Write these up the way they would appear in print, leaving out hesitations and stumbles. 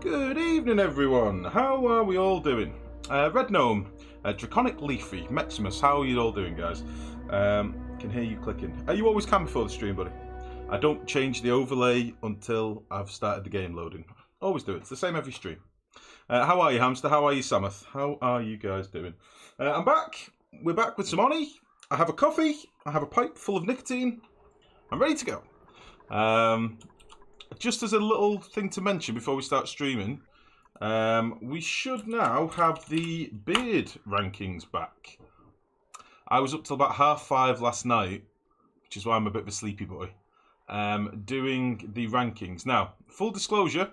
Good evening, everyone. How are we all doing? Red Gnome, Draconic Leafy, Maximus, how are you all doing, guys? Can hear you clicking. You always can before the stream, buddy. I don't change the overlay until I've started the game loading. Always do it. It's the same every stream. How are you, Hamster? How are you, Samoth? How are you guys doing? I'm back. We're back with some Oni. I have a coffee. I have a pipe full of nicotine. I'm ready to go. Just as a little thing to mention before we start streaming, we should now have the beard rankings back. I was up till about 5:30 last night, which is why I'm a bit of a sleepy boy, doing the rankings. Now, full disclosure,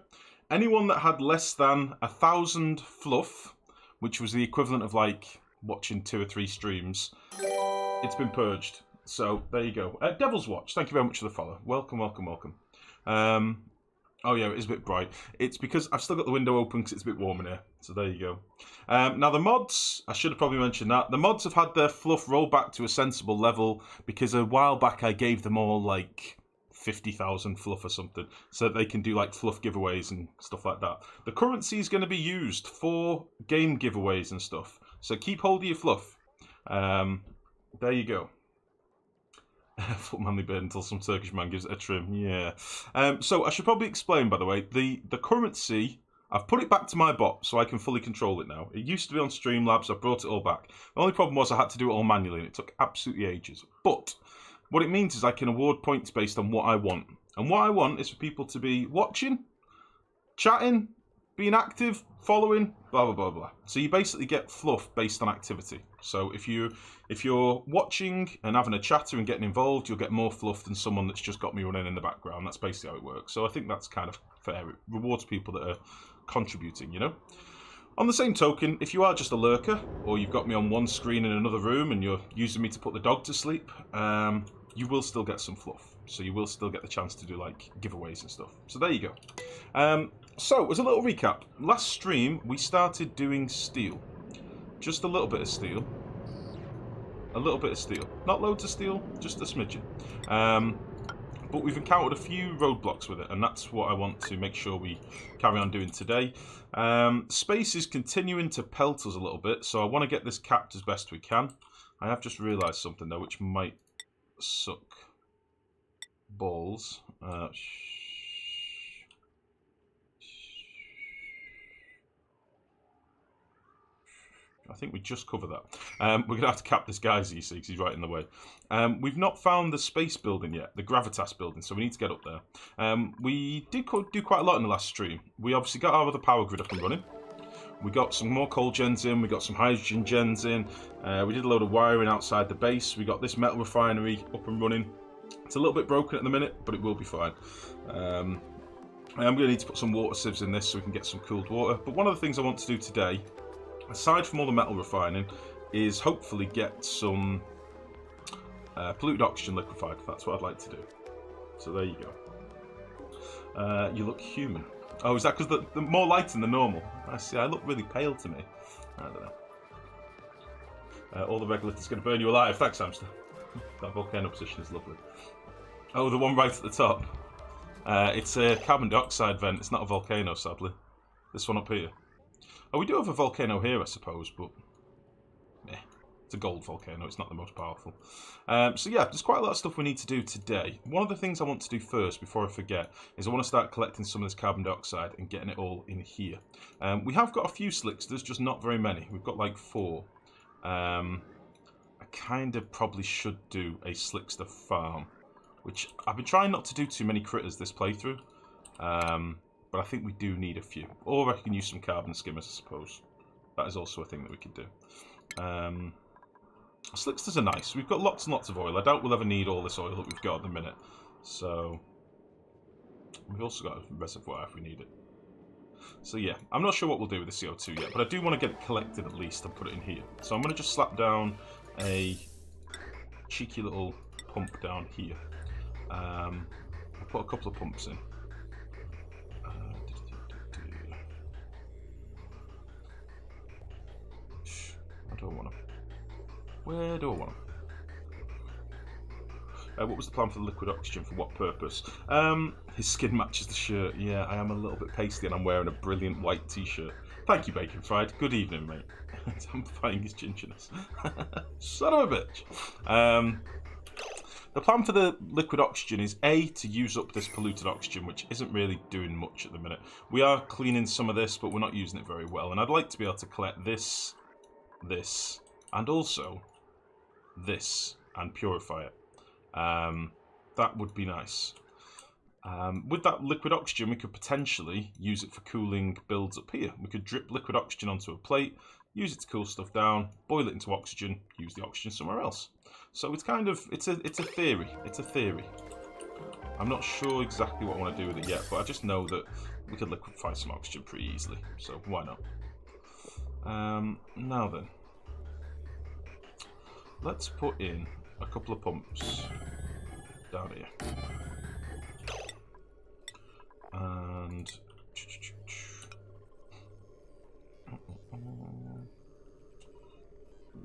anyone that had less than 1,000 fluff, which was the equivalent of like watching 2 or 3 streams, it's been purged. So there you go. Devil's Watch, thank you very much for the follow. Welcome, welcome, welcome. Oh yeah, it is a bit bright. It's because I've still got the window open because it's a bit warm in here. So there you go. Now the mods, I should have probably mentioned that. The mods have had their fluff roll back to a sensible level because a while back I gave them all like 50,000 fluff or something so that they can do like fluff giveaways and stuff like that. The currency is going to be used for game giveaways and stuff. So keep hold of your fluff. There you go. Full manly beard until some Turkish man gives it a trim. Yeah. So I should probably explain, by the way, the currency, I've put it back to my bot so I can fully control it now. It used to be on Streamlabs. I brought it all back. The only problem was I had to do it all manually and it took absolutely ages. But what it means is I can award points based on what I want. And what I want is for people to be watching, chatting, being active, following, blah, blah, blah, blah. So you basically get fluff based on activity. So if you're watching and having a chatter and getting involved, you'll get more fluff than someone that's just got me running in the background. That's basically how it works. So I think that's kind of fair. It rewards people that are contributing, you know? On the same token, if you are just a lurker, or you've got me on one screen in another room and you're using me to put the dog to sleep, you will still get some fluff. So you will still get the chance to do like giveaways and stuff. So there you go. So, as a little recap, last stream we started doing steel. Just a little bit of steel. A little bit of steel. Not loads of steel, just a smidgen. But we've encountered a few roadblocks with it, and that's what I want to make sure we carry on doing today. Space is continuing to pelt us a little bit, so I want to get this capped as best we can. I have just realised something though, which might suck balls. I think we just cover that. We're going to have to cap this guy, you see, because he's right in the way. We've not found the space building yet, the gravitas building, so we need to get up there. We did do quite a lot in the last stream. We obviously got our other power grid up and running. We got some more coal gens in, we got some hydrogen gens in. We did a load of wiring outside the base. We got this metal refinery up and running. It's a little bit broken at the minute, but it will be fine. I am going to need to put some water sieves in this so we can get some cooled water. But one of the things I want to do today, aside from all the metal refining, is hopefully get some polluted oxygen liquefied. That's what I'd like to do. So there you go. You look human. Oh, is that because the more lighting than normal? I see. I look really pale to me. I don't know. All the regolith going to burn you alive. Thanks, hamster. That volcano position is lovely. Oh, the one right at the top. It's a carbon dioxide vent. It's not a volcano, sadly. This one up here. Oh, we do have a volcano here, I suppose, but it's a gold volcano. It's not the most powerful. So yeah, there's quite a lot of stuff we need to do today. One of the things I want to do first, before I forget, is I want to start collecting some of this carbon dioxide and getting it all in here. We have got a few slicks. There's just not very many. We've got like 4. I kind of probably should do a slickster farm, which I've been trying not to do too many critters this playthrough. But I think we do need a few. Or I can use some carbon skimmers, I suppose. That is also a thing that we could do. Slicksters are nice. We've got lots and lots of oil. I doubt we'll ever need all this oil that we've got at the minute. So, we've also got a reservoir if we need it. So yeah, I'm not sure what we'll do with the CO2 yet, but I do want to get it collected at least and put it in here. So I'm going to just slap down a cheeky little pump down here. I'll put a couple of pumps in. I don't want them. Where do I want them? What was the plan for the liquid oxygen? For what purpose? His skin matches the shirt. Yeah, I am a little bit pasty and I'm wearing a brilliant white t-shirt. Thank you, Bacon Fried. Good evening, mate. Amplifying his gingerness. Son of a bitch. The plan for the liquid oxygen is A, to use up this polluted oxygen, which isn't really doing much at the minute. We are cleaning some of this, but we're not using it very well. And I'd like to be able to collect this, and also this, and purify it. That would be nice. With that liquid oxygen, we could potentially use it for cooling builds up here. We could drip liquid oxygen onto a plate, use it to cool stuff down, boil it into oxygen, use the oxygen somewhere else. So it's kind of, it's a theory. It's a theory. I'm not sure exactly what I want to do with it yet, but I just know that we could liquefy some oxygen pretty easily. So why not? Now then, let's put in a couple of pumps down here. And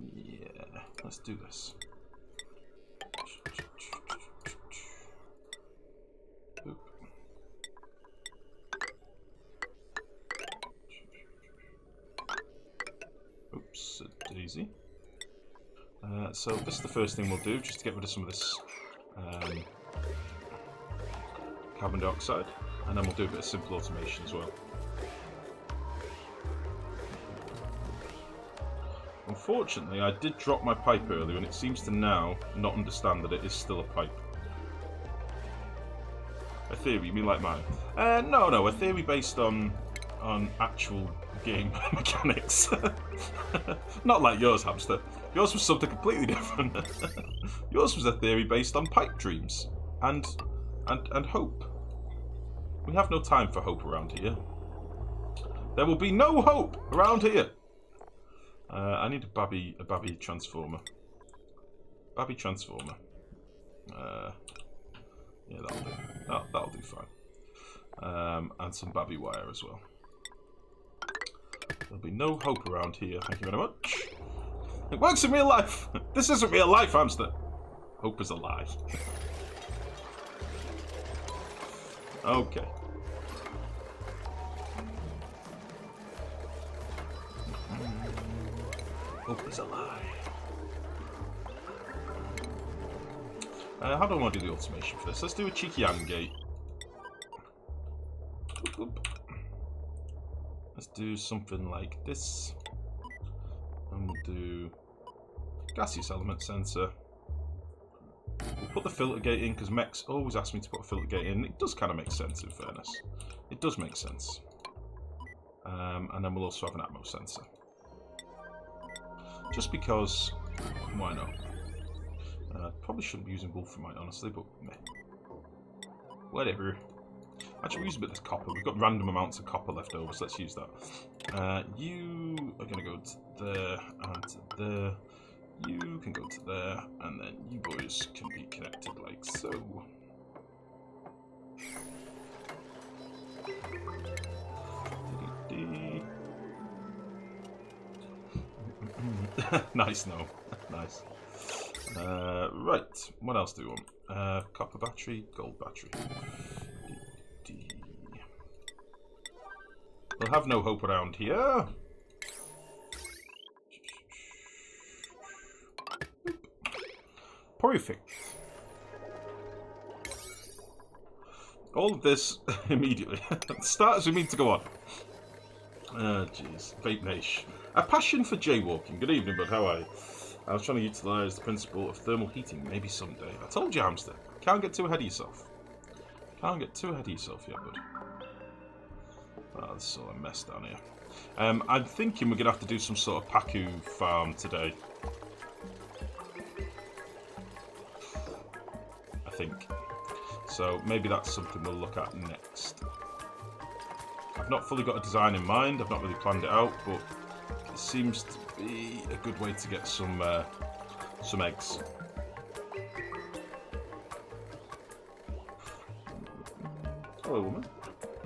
yeah, let's do this. Oops, a daisy. So this is the first thing we'll do, just to get rid of some of this carbon dioxide, and then we'll do a bit of simple automation as well. Unfortunately, I did drop my pipe earlier, and it seems to now not understand that it is still a pipe. A theory? You mean like mine? No, a theory based on actual game mechanics. Not like yours, hamster. Yours was something completely different. Yours was a theory based on pipe dreams and hope. We have no time for hope around here. There will be no hope around here. I need a babby transformer. Babby transformer. Yeah, that'll do. That'll do fine. And some babby wire as well. There'll be no hope around here. Thank you very much. It works in real life. This isn't real life, hamster. Hope is a lie. Okay. Hope is a lie. How do I want to do the automation for this? Let's do a cheeky AND gate. Let's do something like this. And we'll do gaseous element sensor. We'll put the filter gate in because mechs always ask me to put a filter gate in. It does kind of make sense, in fairness. It does make sense. And then we'll also have an atmo sensor. Just because, why not? Probably shouldn't be using wolframite, honestly, but meh. Whatever. Actually, we'll use a bit of this copper. We've got random amounts of copper left over, so let's use that. You are going to go to there and to there. You can go to there, and then you boys can be connected like so. Nice, no. Nice. Right, what else do we want? Copper battery, gold battery. We'll have no hope around here. Perfect. All of this immediately. Start as we mean to go on. Jeez. Vape Nash. A passion for jaywalking. Good evening, bud. How are you? I was trying to utilise the principle of thermal heating. Maybe someday. I told you, hamster. Can't get too ahead of yourself. Can't get too ahead of yourself yet, bud. Oh, this is all a mess down here. I'm thinking we're going to have to do some sort of Pacus farm today. I think. So maybe that's something we'll look at next. I've not fully got a design in mind. I've not really planned it out, but it seems to be a good way to get some eggs. Hello, woman.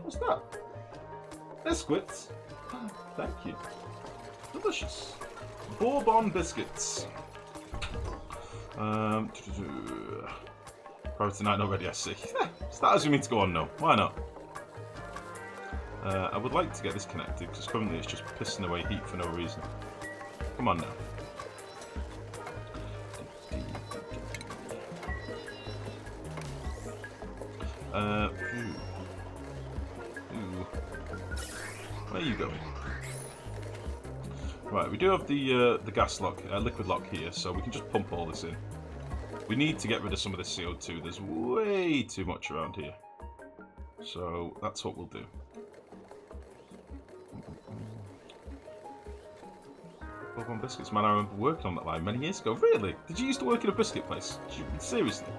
What's that? Biscuits. Thank you. Delicious. Bourbon biscuits. Priority 9 already, I see. Starters we mean to go on now. Why not? I would like to get this connected, because currently it's just pissing away heat for no reason. Come on now. Where are you going? Right, we do have the gas lock, liquid lock here, so we can just pump all this in. We need to get rid of some of this CO2. There's way too much around here. So that's what we'll do. Bourbon biscuits, man, I remember working on that line many years ago. Really? Did you used to work in a biscuit place? Seriously?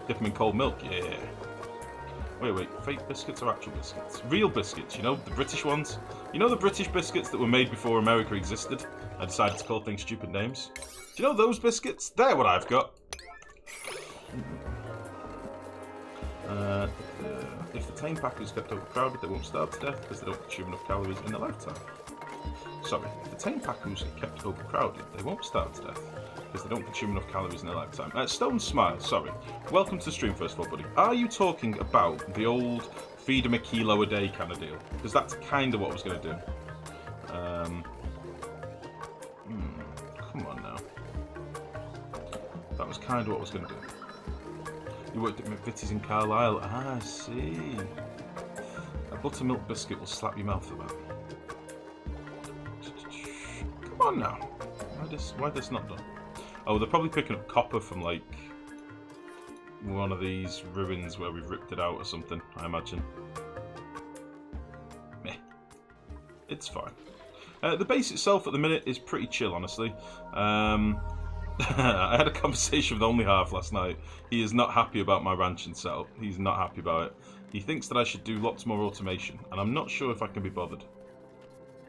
Dip them in cold milk? Yeah. Wait, fake biscuits or actual biscuits? Real biscuits, you know, the British ones? You know the British biscuits that were made before America existed? I decided to call things stupid names. Do you know those biscuits? They're what I've got. If the tame Pacus is kept overcrowded, they won't starve to death because they don't consume enough calories in their lifetime. Sorry, if the tame Pacus are kept overcrowded, they won't starve to death because they don't consume enough calories in their lifetime. Stone Smile, sorry. Welcome to the stream, first of all, buddy. Are you talking about the old feed them a kilo a day kind of deal? Because that's kind of what I was going to do. Come on now. That was kind of what I was going to do. You worked at McVitie's in Carlisle. Ah, I see. A buttermilk biscuit will slap your mouth about. Come on now. Why this not done? Oh, they're probably picking up copper from, like, one of these ruins where we've ripped it out or something, I imagine. Meh. It's fine. The base itself at the minute is pretty chill, honestly. I had a conversation with Only Half last night. He is not happy about my ranching setup. He's not happy about it. He thinks that I should do lots more automation, and I'm not sure if I can be bothered.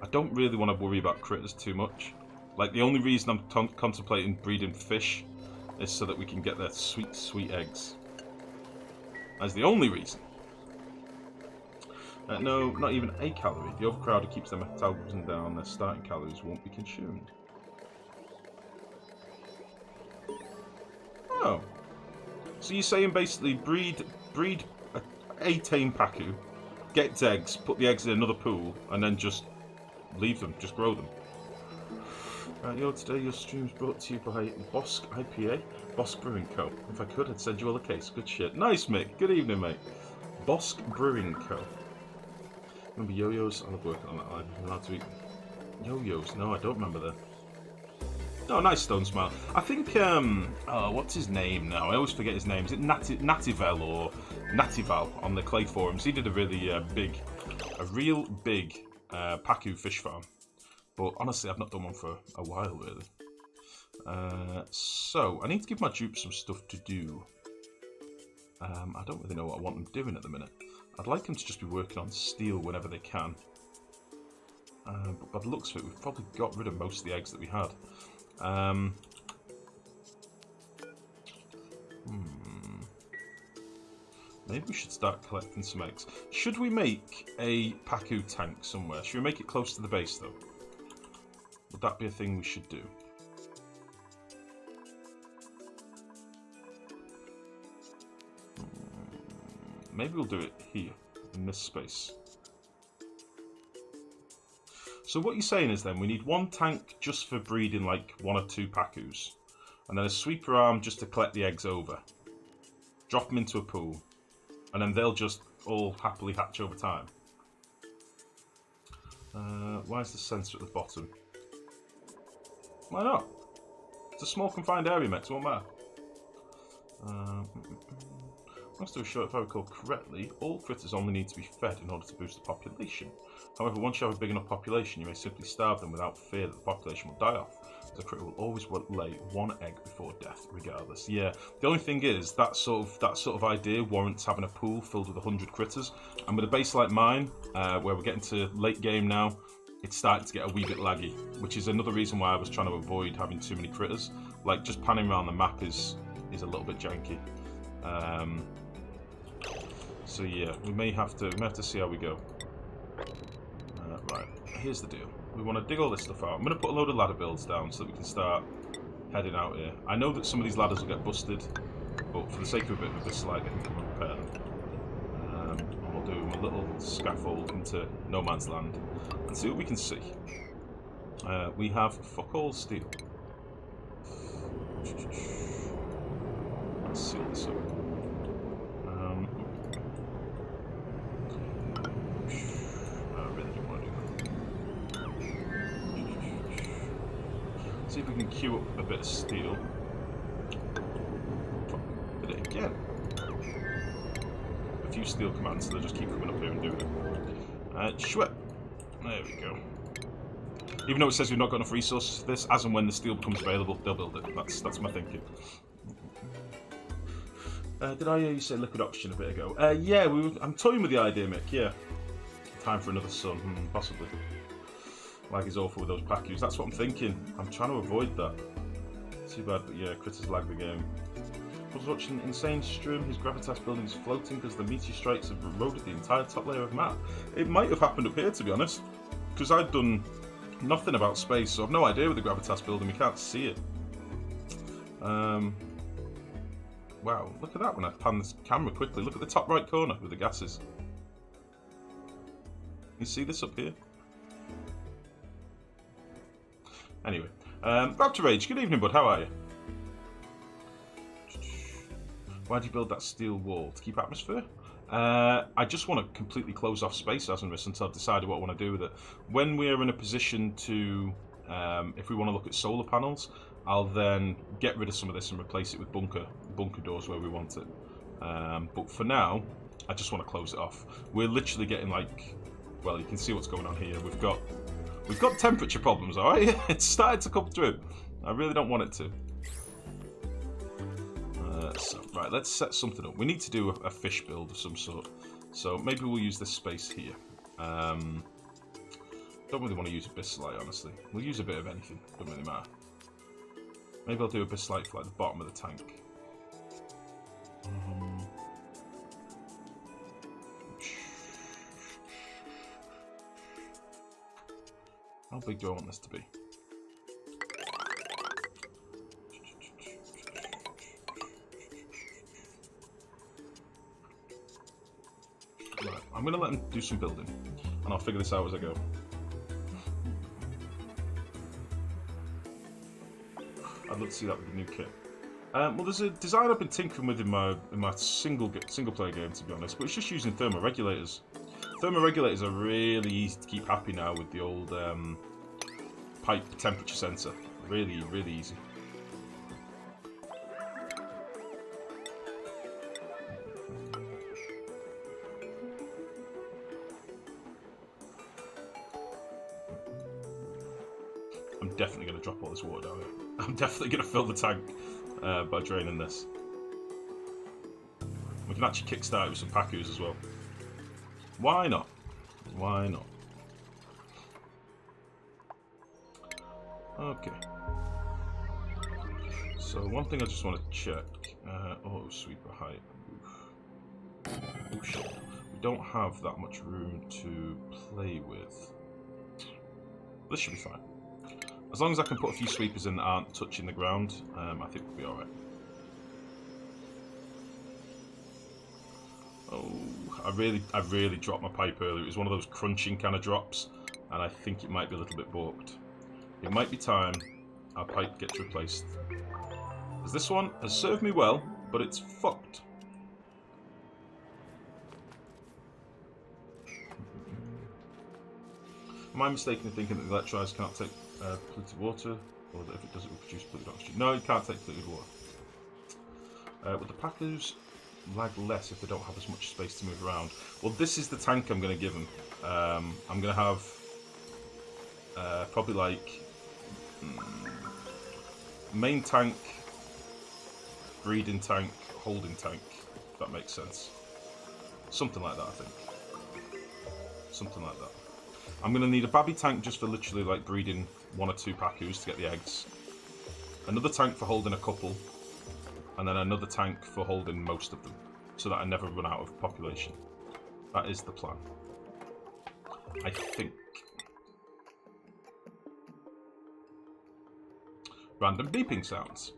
I don't really want to worry about critters too much. Like, the only reason I'm contemplating breeding fish is so that we can get their sweet, sweet eggs. That's the only reason. No, not even a calorie. The overcrowded keeps their metabolism down. Their starting calories won't be consumed. Oh. So you're saying basically breed a tame Pacus, get its eggs, put the eggs in another pool, and then just leave them, just grow them. Today your stream's brought to you by Bosk IPA, Bosk Brewing Co. If I could, I'd send you all a case. Good shit. Nice, Mick. Good evening, mate. Bosk Brewing Co. Remember yo-yos? I love working on that line. I'm allowed to eat yo-yos. No, I don't remember that. Oh, nice Stone Smile. I think, what's his name now? I always forget his name. Is it Nativel or Natival on the Clay forums? He did a really real big Pacus fish farm. But honestly, I've not done one for a while, really. So, I need to give my dupes some stuff to do. I don't really know what I want them doing at the minute. I'd like them to just be working on steel whenever they can. But by the looks of it, we've probably got rid of most of the eggs that we had. Maybe we should start collecting some eggs. Should we make a Pacus tank somewhere? Should we make it close to the base, though? Would that be a thing we should do? Maybe we'll do it here, in this space. So what you're saying is then we need one tank just for breeding like 1 or 2 Pacus, and then a sweeper arm just to collect the eggs over. Drop them into a pool, and then they'll just all happily hatch over time. Why is the sensor at the bottom? Why not? It's a small confined area, mate, so it won't matter. Long story short, if I recall correctly, all critters only need to be fed in order to boost the population. However, once you have a big enough population, you may simply starve them without fear that the population will die off. The critter will always lay 1 egg before death, regardless. Yeah, the only thing is, that sort of idea warrants having a pool filled with 100 critters. And with a base like mine, where we're getting to late game now, it's starting to get a wee bit laggy, which is another reason why I was trying to avoid having too many critters. Like, just panning around the map is a little bit janky. So yeah, we may have to see how we go. Right, here's the deal. We want to dig all this stuff out. I'm going to put a load of ladder builds down so that we can start heading out here. I know that some of these ladders will get busted, But for the sake of a bit of a slide, I think I'm going to repair them. And we'll do a little scaffold into no man's land and see what we can see. We have fuck all steel. Let's seal this up. I really don't want to do that. See if we can queue up a bit of steel. Did it again. A few steel commands, so they'll just keep coming up here and doing it. Shwep. There we go. Even though it says we've not got enough resources for this, as and when the steel becomes available, they'll build it. That's my thinking. Did I hear you say liquid oxygen a bit ago? Yeah, I'm toying with the idea, Mick, yeah. Time for another sun, possibly. Lag is awful with those Pacus. That's what I'm thinking. I'm trying to avoid that. Too bad, but yeah, critters lag the game. I was watching Insane stream. His gravitas building is floating because the meteor strikes have eroded the entire top layer of map. It might have happened up here, to be honest, because I've done nothing about space, so I've no idea with the gravitas building. We can't see it. Wow, look at that when I pan this camera quickly. Look at the top right corner with the gases. You see this up here? Anyway, Raptor Rage, good evening, bud. How are you? Why do you build that steel wall? To keep atmosphere? I just want to completely close off space Asynris until I've decided what I want to do with it. When we're in a position to, if we want to look at solar panels, I'll then get rid of some of this and replace it with bunker doors where we want it. But for now, I just want to close it off. We're literally getting like, well, you can see what's going on here. We've got temperature problems, all right? It's started to come through. I really don't want it to. So, right, let's set something up. We need to do a fish build of some sort. So maybe we'll use this space here. Don't really want to use Abyssite, honestly. We'll use a bit of anything. Doesn't really matter. Maybe I'll do Abyssite for like the bottom of the tank. How big do I want this to be? Right, I'm going to let him do some building, and I'll figure this out as I go. I'd love to see that with the new kit. Well, there's a design I've been tinkering with in my single player game, to be honest, but it's just using thermoregulators. Thermoregulators are really easy to keep happy now with the old pipe temperature sensor. Really, really easy. I'm definitely going to drop all this water down here. I'm definitely going to fill the tank by draining this. We can actually kickstart it with some Pacus as well. Why not? Why not? Okay. So one thing I just want to check. Auto sweeper height. Oh shit. We don't have that much room to play with. This should be fine. As long as I can put a few sweepers in that aren't touching the ground, I think we'll be alright. Oh, I really dropped my pipe earlier. It was one of those crunching kind of drops, and I think it might be a little bit balked. It might be time our pipe gets replaced. Because this one has served me well, but it's fucked. Am I mistaken in thinking that the electrolyzer cannot take polluted water, or that if it does it will produce polluted oxygen? No, it can't take polluted water. Would the Pacus lag less if they don't have as much space to move around? Well, this is the tank I'm going to give them. I'm going to have probably like main tank, breeding tank, holding tank, if that makes sense. Something like that, I think. Something like that. I'm going to need a babby tank just for literally like breeding 1 or 2 Pacus to get the eggs. Another tank for holding a couple. And then another tank for holding most of them. So that I never run out of population. That is the plan. I think. Random beeping sounds.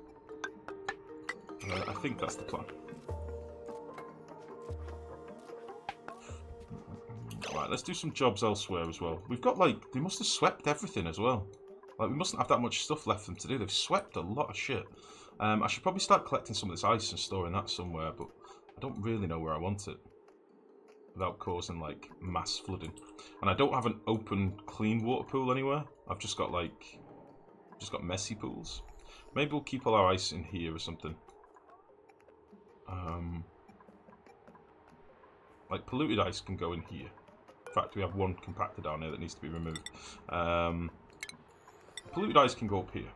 I think that's the plan. Right, let's do some jobs elsewhere as well. We've got, like, they must have swept everything as well. Like, we mustn't have that much stuff left for them to do. They've swept a lot of shit. I should probably start collecting some of this ice and storing that somewhere, but I don't really know where I want it without causing, like, mass flooding. And I don't have an open, clean water pool anywhere. I've just got, like, messy pools. Maybe we'll keep all our ice in here or something. Like, polluted ice can go in here. In fact, we have one compactor down here that needs to be removed. Polluted ice can go up here.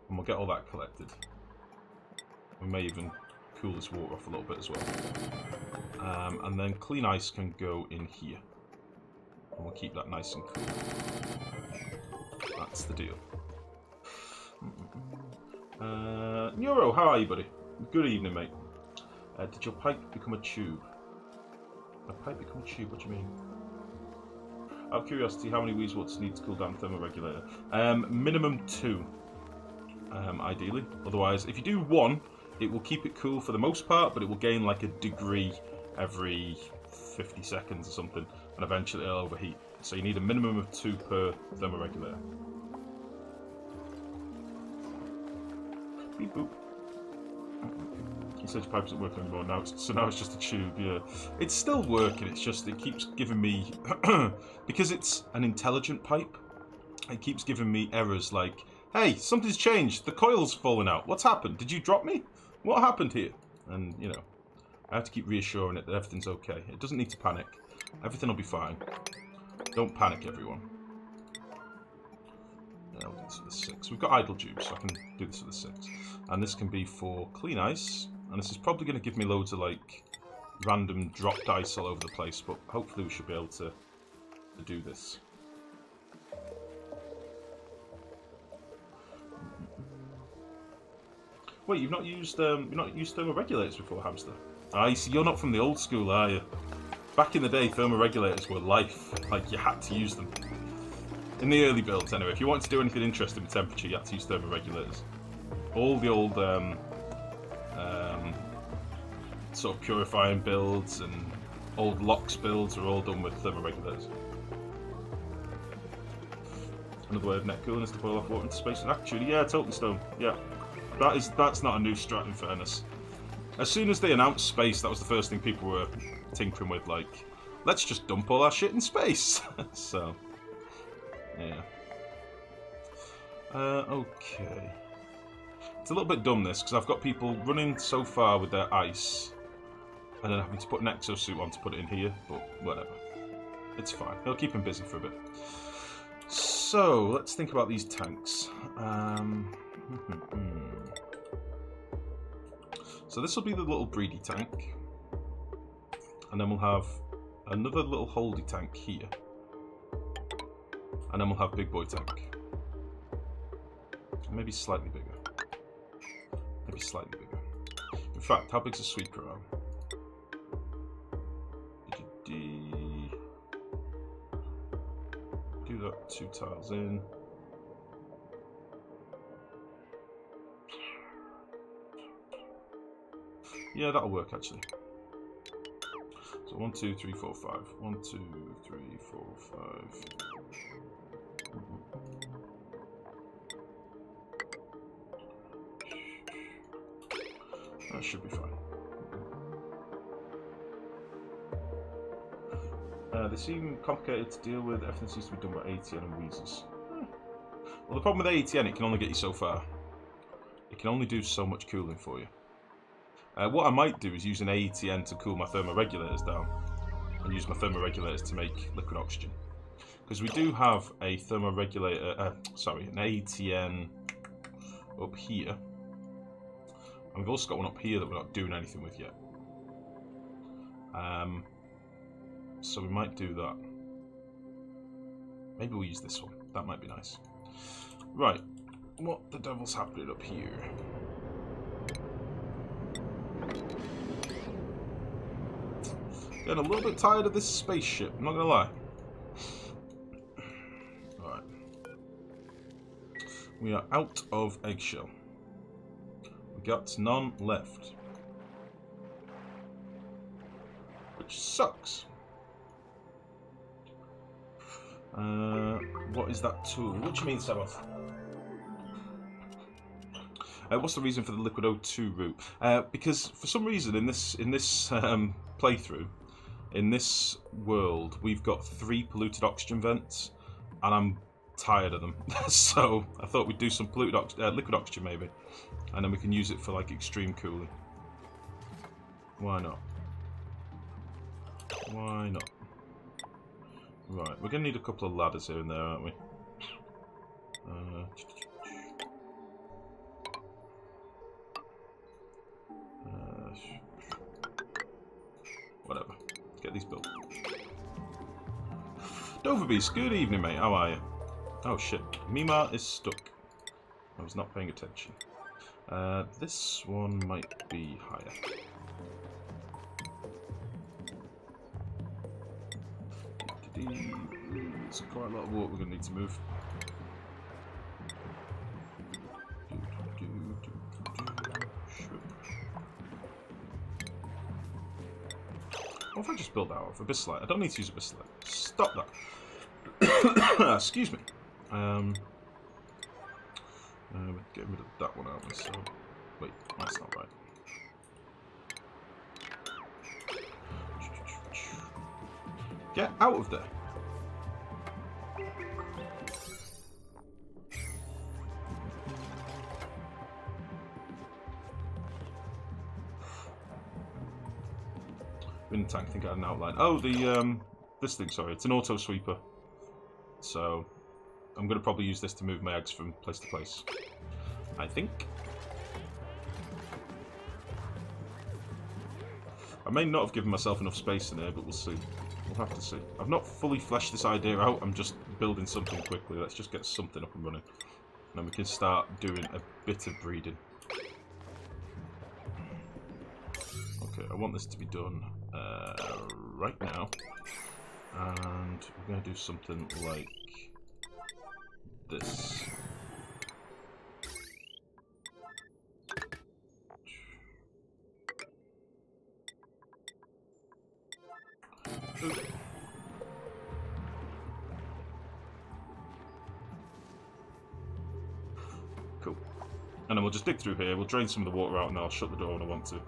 And we'll get all that collected. We may even cool this water off a little bit as well. And then clean ice can go in here. And we'll keep that nice and cool. That's the deal. Neuro, how are you, buddy? Good evening, mate. Did your pipe become a tube? A pipe become a tube? What do you mean? Out of curiosity, how many wheeze watts need to cool down the thermoregulator? Minimum 2, ideally. Otherwise, if you do 1, it will keep it cool for the most part, but it will gain like a degree every 50 seconds or something, and eventually it'll overheat. So you need a minimum of 2 per thermoregulator. Beep boop. You said your pipe isn't working anymore now, so now it's just a tube, yeah. It's still working, it's just it keeps giving me... because it's an intelligent pipe, it keeps giving me errors like, hey, something's changed, the coil's fallen out, what's happened? Did you drop me? What happened here? And, you know, I have to keep reassuring it that everything's okay. It doesn't need to panic. Everything will be fine. Don't panic, everyone. Yeah, we'll do this for the 6. We've got idle tubes, so I can do this for the 6. And this can be for clean ice. And this is probably going to give me loads of, like, random dropped ice all over the place, but hopefully we should be able to do this. Wait, you've not used thermoregulators before, Hamster? Ah, you see, you're not from the old school, are you? Back in the day, thermoregulators were life. Like, you had to use them. In the early builds, anyway. If you wanted to do anything interesting with temperature, you had to use thermoregulators. All the old sort of purifying builds and old LOX builds are all done with thermoregulators. Another way of net cooling is to boil off water into space. And actually, yeah, totally stone. Yeah, that's not a new strat, in fairness. As soon as they announced space, that was the first thing people were tinkering with. Like, let's just dump all our shit in space. So, yeah. Okay. It's a little bit dumb, this, because I've got people running so far with their ice, and then having to put an exosuit on to put it in here, but whatever. It's fine. It'll keep him busy for a bit. So, let's think about these tanks. So this will be the little breedy tank. And then we'll have another little holdy tank here. And then we'll have big boy tank. Maybe slightly bigger. Maybe slightly bigger. In fact, how big's a sweeper arm? Do that 2 tiles in. Yeah, that'll work actually. So 1, 2, 3, 4, 5. 1, 2, 3, 4, 5. That should be fine. They seem complicated to deal with. Everything seems to be done by ATN and Weezers. Well, the problem with ATN, it can only get you so far. It can only do so much cooling for you. What I might do is use an ATN to cool my thermoregulators down, and use my thermoregulators to make liquid oxygen. Because we do have a thermoregulator, an ATN up here. And we've also got one up here that we're not doing anything with yet. So we might do that. Maybe we'll use this one. That might be nice. Right. What the devil's happening up here? Getting a little bit tired of this spaceship, I'm not gonna lie. Alright. We are out of eggshell. got none left. Which sucks. What is that tool? What do you mean, Sabbath? What's the reason for the liquid O2 route? Because for some reason in this playthrough, in this world, we've got 3 polluted oxygen vents, and I'm tired of them. So I thought we'd do some polluted liquid oxygen maybe, and then we can use it for like extreme cooling. Why not? Why not? Right, we're gonna need a couple of ladders here and there, aren't we? Whatever. Let's get these built. Doverbeast, good evening, mate. How are you? Oh shit, Mima is stuck. I was not paying attention. This one might be higher. It's quite a lot of water we're going to need to move. What if I just build that out of Abyssite? I don't need to use Abyssite. Stop that. Excuse me. Get rid of that one out. So, wait, that's not right. Get out of there. In tank, I think I had an outline. Oh, this thing, sorry, it's an auto sweeper. So I'm gonna probably use this to move my eggs from place to place, I think. I may not have given myself enough space in here, but we'll see. We'll have to see. I've not fully fleshed this idea out. I'm just building something quickly. Let's just get something up and running, and then we can start doing a bit of breeding. Okay, I want this to be done right now, and we're going to do something like this. Okay. Cool. And then we'll just dig through here, we'll drain some of the water out, and I'll shut the door when I want to.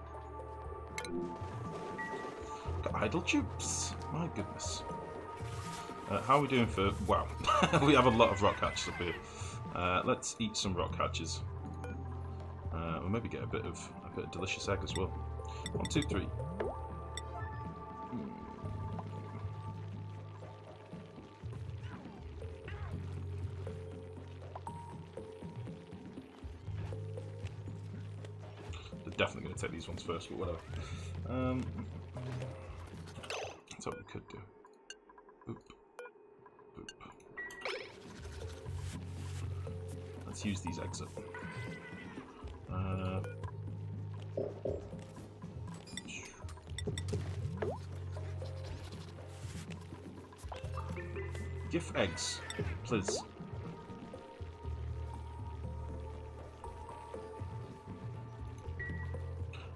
Got idle tubes. My goodness. How are we doing for... Wow. We have a lot of rock hatches up here. Let's eat some rock hatches. We'll maybe get a bit of delicious egg as well. 1, 2, 3. Definitely going to take these ones first, but whatever. That's what we could do. Boop. Boop. Let's use these eggs up. Give eggs, please.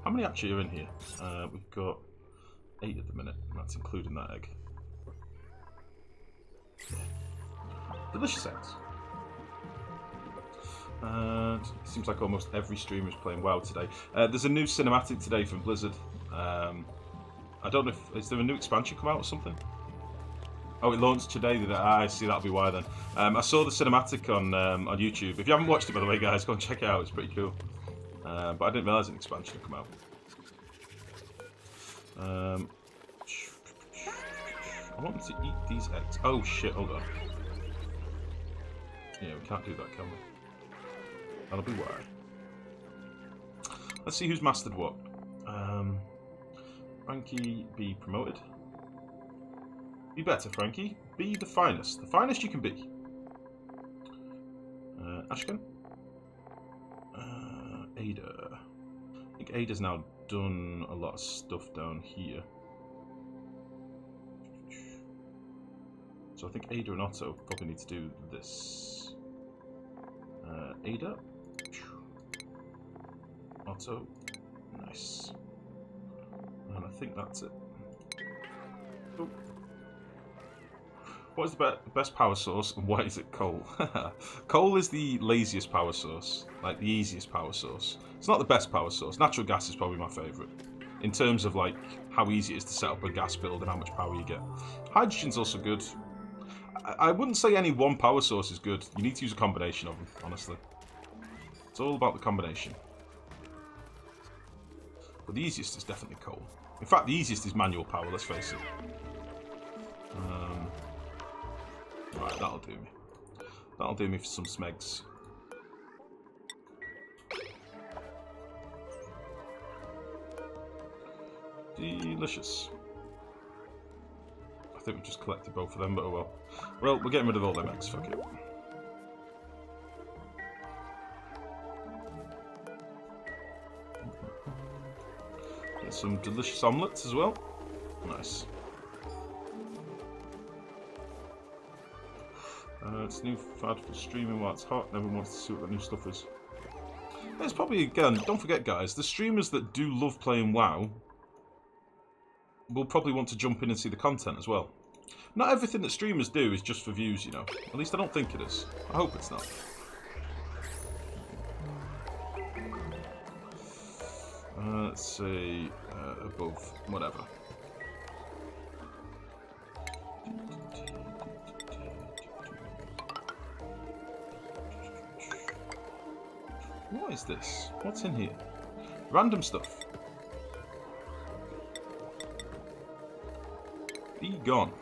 How many actually are in here? We've got 8 at the minute, and that's including that egg. Yeah. Delicious eggs. Seems like almost every streamer is playing WoW today. There's a new cinematic today from Blizzard. I don't know if... Is there a new expansion come out or something? Oh, it launched today. I see, that'll be why then. I saw the cinematic on YouTube. If you haven't watched it, by the way, guys, go and check it out. It's pretty cool. But I didn't realise an expansion had come out. I want to eat these eggs. Oh shit, hold on. Yeah, we can't do that, can we? That'll be why. Let's see who's mastered what. Frankie, be promoted. Be better, Frankie. Be the finest. The finest you can be. Ashkan. Ada. I think Ada's now done a lot of stuff down here. So I think Ada and Otto probably need to do this. Ada. Auto. Nice. And I think that's it. Oh. What is the best power source and why is it coal? Coal is the laziest power source, like the easiest power source. It's not the best power source. Natural gas is probably my favourite in terms of like how easy it is to set up a gas build and how much power you get. Hydrogen's also good. I wouldn't say any one power source is good. You need to use a combination of them, honestly. It's all about the combination. But the easiest is definitely coal. In fact, the easiest is manual power, let's face it. Right, that'll do me. That'll do me for some smegs. Delicious. I think we just collected both of them, but oh well. Well, we're getting rid of all them eggs, fuck it. Get some delicious omelettes as well. Nice. It's new fad for streaming while it's hot. Everyone wants to see what that new stuff is. It's probably, again, don't forget guys, the streamers that do love playing WoW will probably want to jump in and see the content as well. Not everything that streamers do is just for views, you know. At least I don't think it is. I hope it's not. Let's see, above, whatever. What is this? What's in here? Random stuff. Be gone.